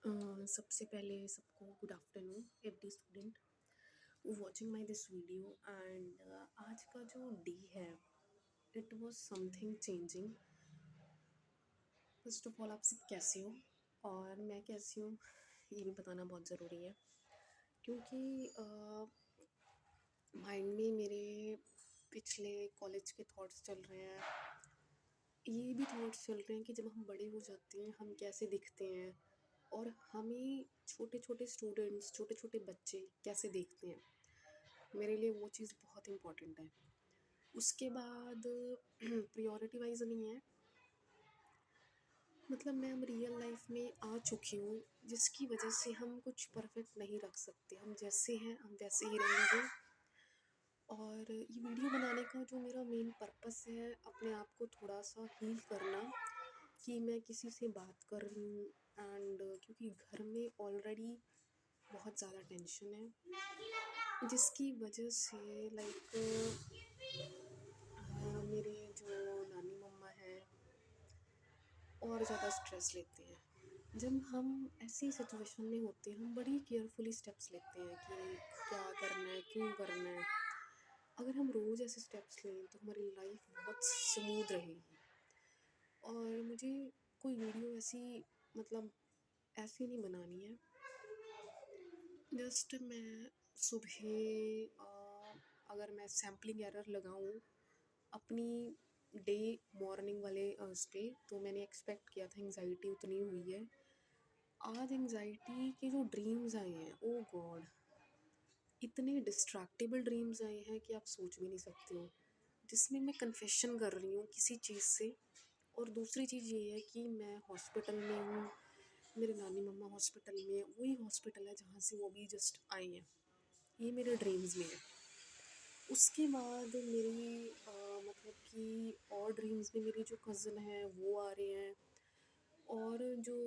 सबसे पहले सबको good afternoon every student watching my this video and आज का जो डे है it was something changing. First of all आप सब कैसे हो और मैं कैसी हूँ ये भी बताना बहुत ज़रूरी है क्योंकि माइंड में मेरे पिछले कॉलेज के थॉट्स चल रहे हैं। ये भी थॉट्स चल रहे हैं कि जब हम बड़े हो जाते हैं हम कैसे दिखते हैं और हमें छोटे छोटे स्टूडेंट्स छोटे छोटे बच्चे कैसे देखते हैं। मेरे लिए वो चीज़ बहुत इम्पोर्टेंट है। उसके बाद प्रायोरिटी वाइज नहीं है, मतलब मैं अब रियल लाइफ में आ चुकी हूँ जिसकी वजह से हम कुछ परफेक्ट नहीं रख सकते। हम जैसे हैं हम वैसे ही रहेंगे। और ये वीडियो बनाने का जो मेरा मेन पर्पस है अपने आप को थोड़ा सा हील करना, कि मैं किसी से बात कर रही हूँ एंड क्योंकि घर में ऑलरेडी बहुत ज़्यादा टेंशन है जिसकी वजह से मेरे जो नानी मम्मा हैं और ज़्यादा स्ट्रेस लेते हैं। जब हम ऐसी सिचुएशन में होते हैं हम बड़ी केयरफुली स्टेप्स लेते हैं कि क्या करना है क्यों करना है। अगर हम रोज़ ऐसे स्टेप्स लें तो हमारी लाइफ बहुत स्मूथ रहेगी। और मुझे कोई वीडियो ऐसी मतलब ऐसी नहीं बनानी है। जस्ट मैं सुबह अगर मैं सैम्पलिंग एरर लगाऊं अपनी डे मॉर्निंग वाले उस पे, तो मैंने एक्सपेक्ट किया था एंजाइटी उतनी हुई है। आज एंजाइटी के जो ड्रीम्स आए हैं ओ गॉड, इतने डिस्ट्रैक्टेबल ड्रीम्स आए हैं कि आप सोच भी नहीं सकते हो, जिसमें मैं कन्फेशन कर रही हूँ किसी चीज़ से। और दूसरी चीज़ ये है कि मैं हॉस्पिटल में हूँ, मेरे नानी मम्मा हॉस्पिटल में, वही हॉस्पिटल है जहाँ से वो भी जस्ट आई हैं। ये मेरे ड्रीम्स में है। उसके बाद मेरी मतलब कि और ड्रीम्स में मेरी जो कज़न है वो आ रहे हैं। और जो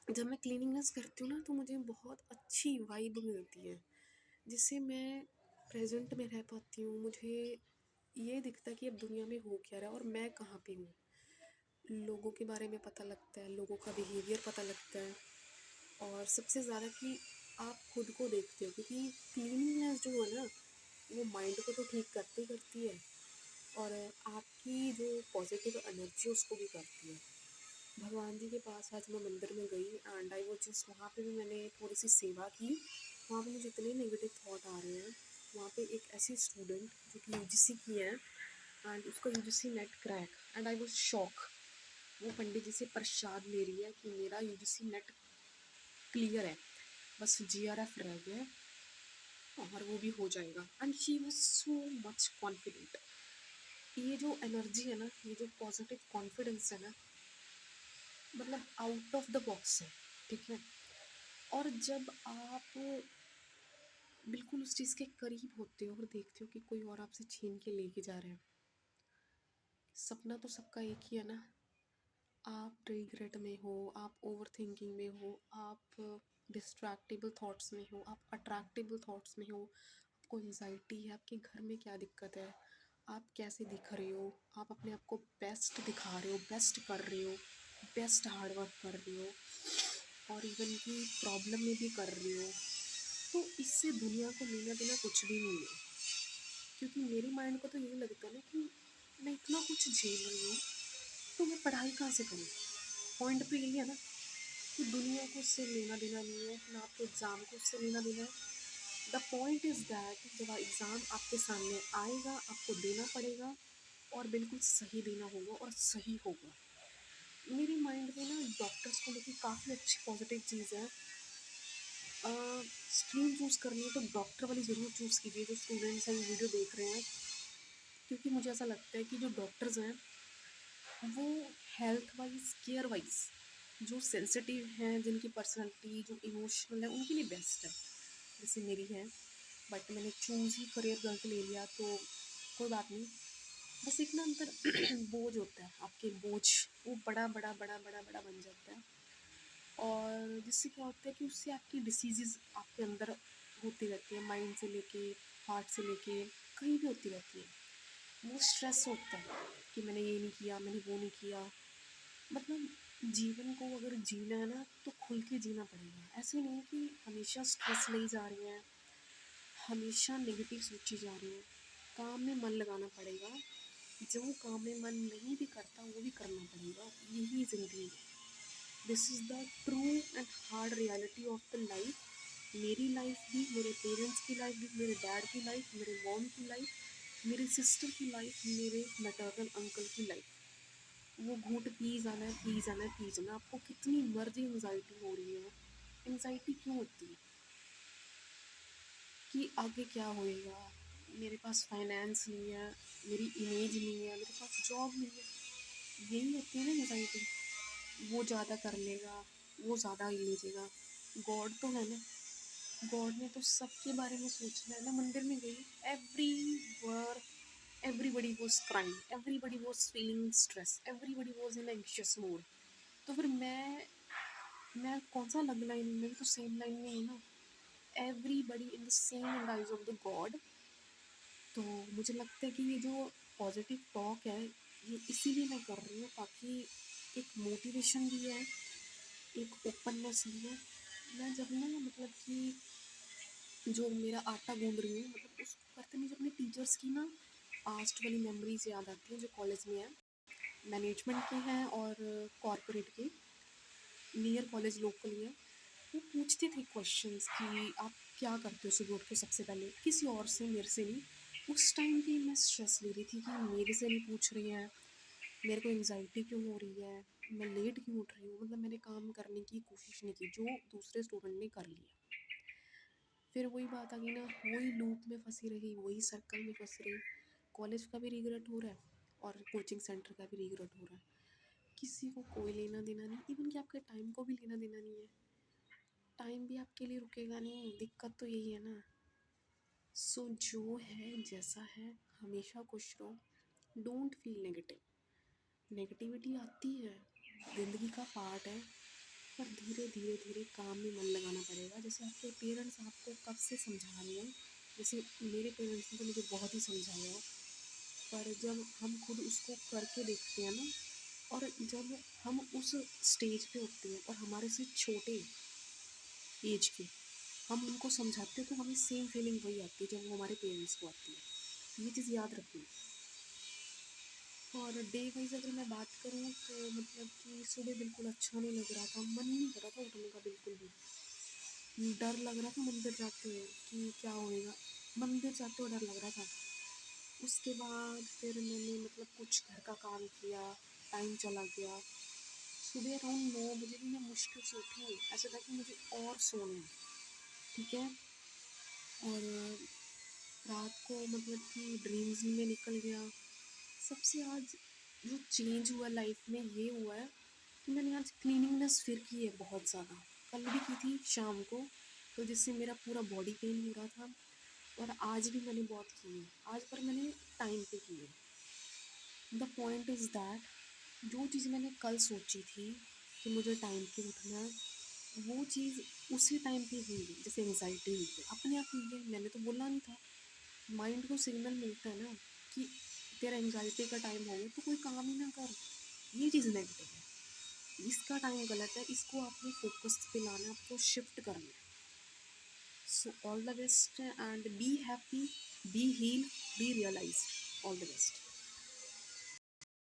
जब मैं क्लीनिंगनेस करती हूँ ना तो मुझे बहुत अच्छी वाइब मिलती है जिससे मैं प्रेजेंट में रह पाती हूँ। मुझे ये दिखता है कि अब दुनिया में हो क्या रहा है और मैं कहाँ पे हूँ। लोगों के बारे में पता लगता है, लोगों का बिहेवियर पता लगता है। और सबसे ज़्यादा कि आप खुद को देखते हो, क्योंकि क्लीनिंगनेस जो है ना वो माइंड को तो ठीक करती करती है और आपकी जो पॉजिटिव एनर्जी उसको भी करती है। भगवान जी के पास आज मैं मंदिर में गई एंड आई वो जस्ट वहाँ पे भी मैंने थोड़ी सी सेवा की। वहाँ पे मुझे इतने नेगेटिव थॉट आ रहे हैं। वहाँ पे एक ऐसी स्टूडेंट जो कि यूजीसी की है एंड उसका UGC net crack and I was shock. वो पंडित जी से प्रसाद ले रही है कि मेरा यूजीसी नेट क्लियर है, बस जीआरएफ रह गया है और वो भी हो जाएगा। And she was so much confident. ये जो एनर्जी है ना, ये जो पॉजिटिव कॉन्फिडेंस है ना, मतलब आउट ऑफ द बॉक्स है। ठीक है। और जब आप बिल्कुल उस चीज़ के करीब होते हो और देखते हो कि कोई और आपसे छीन के लेके जा रहा है, सपना तो सबका एक ही है ना। आप रिग्रेट में हो, आप ओवर थिंकिंग में हो, आप डिस्ट्रैक्टेबल थॉट्स में हो, आप अट्रैक्टेबल थॉट्स में हो, आपको एंजाइटी है, आपके घर में क्या दिक्कत है, आप कैसे दिख रहे हो, आप अपने आप को बेस्ट दिखा रहे हो, बेस्ट कर रहे हो, बेस्ट हार्ड वर्क कर रहे हो और इवन की प्रॉब्लम में भी कर रहे हो, तो इससे दुनिया को लेना देना कुछ भी नहीं है। क्योंकि मेरे माइंड को तो यही लगता है ना कि मैं इतना कुछ झेल रही हूँ तो मैं पढ़ाई कहाँ से करूँ। पॉइंट तो यही है ना कि दुनिया को उससे लेना देना नहीं है, ना आपके एग्ज़ाम को उससे लेना देना है। द पॉइंट इज़ दैट जब एग्ज़ाम आपके सामने आएगा आपको देना पड़ेगा और बिल्कुल सही देना होगा और सही होगा। मेरे माइंड में ना डॉक्टर्स को लेकर काफ़ी अच्छी पॉजिटिव चीज़ है। स्ट्रीम चूज़ करनी है तो डॉक्टर वाली ज़रूर चूज़ कीजिए जो स्टूडेंट्स हैं वीडियो देख रहे हैं। क्योंकि मुझे ऐसा लगता है कि जो डॉक्टर्स हैं वो हेल्थ वाइज केयर वाइज जो सेंसिटिव हैं, जिनकी पर्सनालिटी जो इमोशनल है उनके लिए बेस्ट है, जैसे मेरी है। बट मैंने चूज़ ही करियर गलत ले लिया तो कोई बात नहीं। बस एक ना अंदर बोझ होता है, आपके बोझ वो बड़ा बड़ा बड़ा बड़ा बड़ा बन जाता है। और जिससे क्या होता है कि उससे आपकी डिसीज़ेज़ आपके अंदर होती रहती है, माइंड से लेके हार्ट से लेके कहीं भी होती रहती है। वो स्ट्रेस होता है कि मैंने ये नहीं किया, मैंने वो नहीं किया। मतलब जीवन को अगर जीना है ना तो खुल के जीना पड़ेगा। ऐसे नहीं कि हमेशा स्ट्रेस ले जा रही हैं, हमेशा नेगेटिव सोची जा रही हैं। काम में मन लगाना पड़ेगा, जो काम में मन नहीं भी करता वो भी करना पड़ेगा। यही ज़िंदगी है। This is the true and hard reality of the life. मेरी लाइफ भी, मेरे पेरेंट्स की लाइफ भी, मेरे डैड की लाइफ, मेरे मॉम की लाइफ, मेरी सिस्टर की लाइफ, मेरे मैटरनल अंकल की लाइफ। वो घूंट पी जाना है, पी जाना है, पी जाना। आपको कितनी मर्जी एंग्जाइटी हो रही है, एंग्जाइटी क्यों होती है कि आगे क्या होएगा, मेरे पास फाइनेंस नहीं है, मेरी इमेज नहीं है, मेरे पास जॉब नहीं है। यही होती है ना एंग्जाइटी। वो ज़्यादा कर लेगा, वो ज़्यादा ले लीजिएगा। गॉड तो है ना, गॉड ने तो सबके बारे में सोचना है ना। मंदिर में गई, everywhere everybody was crying, everybody was feeling stress, everybody was in anxious mode. तो फिर मैं कौन सा अलग लाइन में, भी तो सेम लाइन में हूँ ना। Everybody in the same in the eyes of the God. तो मुझे लगता है कि ये जो पॉजिटिव टॉक है, ये इसीलिए मैं कर रही हूँ ताकि एक मोटिवेशन भी है, एक ओपननेस भी है। मैं जब ना मतलब कि जो मेरा आटा गूंद रही हूँ, मतलब उसको करते मुझे अपने टीचर्स की ना पास्ट वाली मेमोरीज याद आती हैं जो कॉलेज में है। मैनेजमेंट के हैं और कॉरपोरेट के, नियर कॉलेज लोकल ही है। वो पूछते थे क्वेश्चंस कि आप क्या करते हो सुबह उठ के सबसे पहले, किसी और से, मेरे से नहीं। उस टाइम पे मैं स्ट्रेस ले रही थी कि मेरे से नहीं पूछ रही हैं, मेरे को एंग्जाइटी क्यों हो रही है, मैं लेट क्यों उठ रही हूँ। मतलब मैंने काम करने की कोशिश नहीं की जो दूसरे स्टूडेंट ने कर लिया। फिर वही बात आ गई ना, वही लूप में फंसी रही, वही सर्कल में फंस रही। कॉलेज का भी रिग्रेट हो रहा है और कोचिंग सेंटर का भी रिग्रेट हो रहा है। किसी को कोई लेना देना नहीं, इवन कि आपके टाइम को भी लेना देना नहीं है। टाइम भी आपके लिए रुकेगा नहीं, दिक्कत तो यही है ना। सो जो है जैसा है, हमेशा खुश रहो। Don't feel negative. नेगेटिविटी आती है, ज़िंदगी का पार्ट है। पर धीरे धीरे धीरे काम में मन लगाना पड़ेगा। जैसे आपके पेरेंट्स आपको कब से समझा रहे हैं, जैसे मेरे पेरेंट्स ने तो मुझे बहुत ही समझाया। पर जब हम खुद उसको करके देखते हैं ना, और जब हम उस स्टेज पे होते हैं और हमारे से छोटे एज के हम उनको समझाते हैं, तो हमें सेम फीलिंग वही आती है जब वो हमारे पेरेंट्स को आती है। ये चीज़ याद रखना। और डे वाइज अगर मैं बात करूँ तो मतलब कि सुबह बिल्कुल अच्छा नहीं लग रहा था, मन नहीं कर रहा था उठने का बिल्कुल भी। डर लग रहा था मंदिर जाते हुए कि क्या होएगा, मंदिर जाते हुए डर लग रहा था। उसके बाद फिर मैंने मतलब कुछ घर का काम किया, टाइम चला गया। सुबह अराउंड 9 बजे भी मैं मुश्किल से उठी हूँ, ऐसा था कि मुझे और सोना है, ठीक है। और रात को मतलब कि ड्रीम्स में निकल गया। सबसे आज जो चेंज हुआ लाइफ में ये हुआ है कि मैंने आज क्लीनिंगनेस फिर की है बहुत ज़्यादा। कल भी की थी शाम को, तो जिससे मेरा पूरा बॉडी पेन हो रहा था। और आज भी मैंने बहुत की है, आज पर मैंने टाइम पे की है। द पॉइंट इज़ दैट जो चीज़ मैंने कल सोची थी कि मुझे टाइम पे उठना है, वो चीज़ उसी टाइम पे हुई है। जैसे एंग्जाइटी हुई है, अपने आप हुई है, मैंने तो बोला नहीं था। माइंड को सिग्नल मिलता है ना कि तेरा एंग्जाइटी का टाइम हो गया तो कोई काम ही ना कर। ये चीज़ नेगेटिव है, इसका टाइम गलत है, इसको आपने फोकस पे लाना है, आपको शिफ्ट करना है। So all the best and be happy, be heal, be realised. All the best.